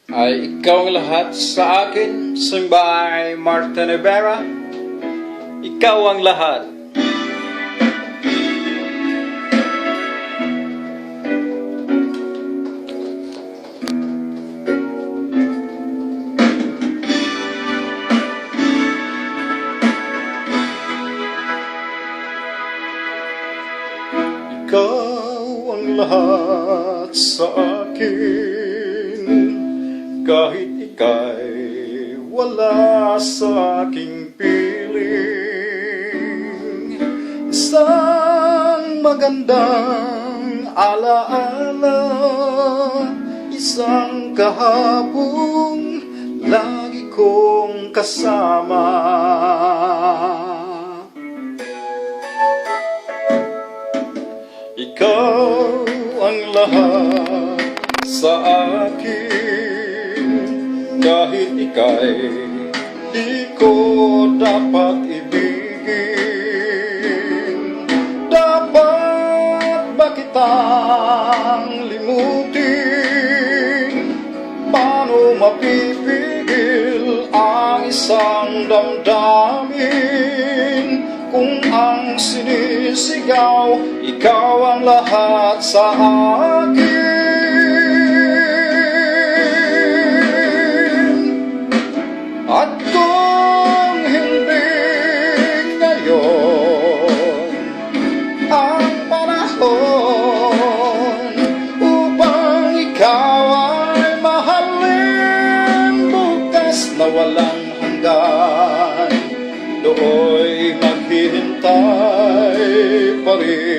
ay ikaw ang lahat sa akin. Samba ay Marta Nevera, ikaw ang lahat. Ikaw ang lahat sa akin, kahit ika'y wala sa aking piling. Isang magandang alaala, isang kahapong lagi kong kasama. Ikaw ang lahat sa akin, kahit ika'y di ko dapat ibigin. Dapat ba kitang limutin? Paano mapipigil ang isang damdamin kung ang sinisigaw, ikaw ang lahat sa akin? At kung hindi ngayon ang panahon upang ikaw ay mahalin, bukas na walang hanggan, do'y maghihintay pa rin.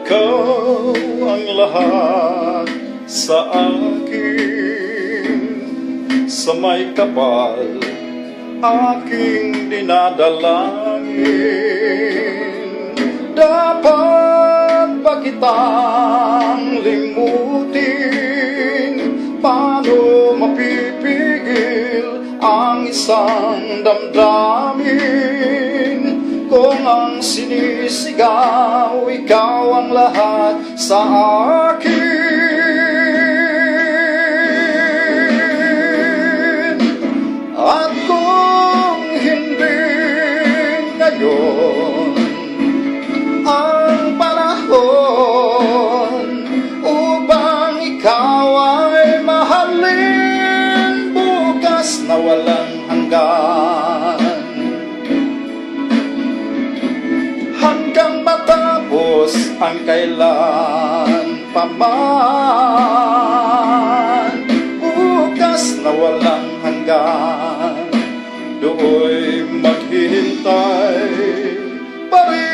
Ikaw ang lahat sa akin, sa may kapal aking dinadalangin. Dapat ba kitang limutin? Paano mapipigil ang isang damdamin kung ang sinisigaw, ikaw ang lahat sa akin? At kung hindi ngayon ang panahon upang ikaw ay mahalin, bukas na walang hanggan, hanggang matapos ang kailan pa man, bukas na walang hanggan, do'y maghihintay pa rin.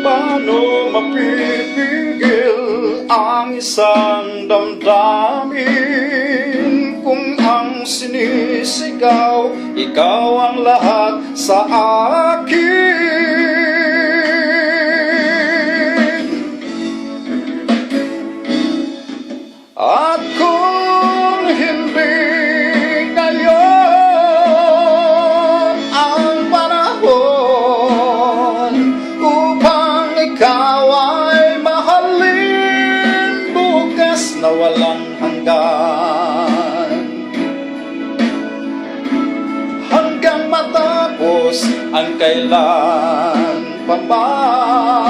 Paano mapipigil ang isang damdamin kung ang sinisigaw, ikaw ang lahat sa akin? At kung hindi ngayon ang panahon upang ikaw ay mahalin, bukas na walang hanggan, hanggang matapos ang kailan pa man,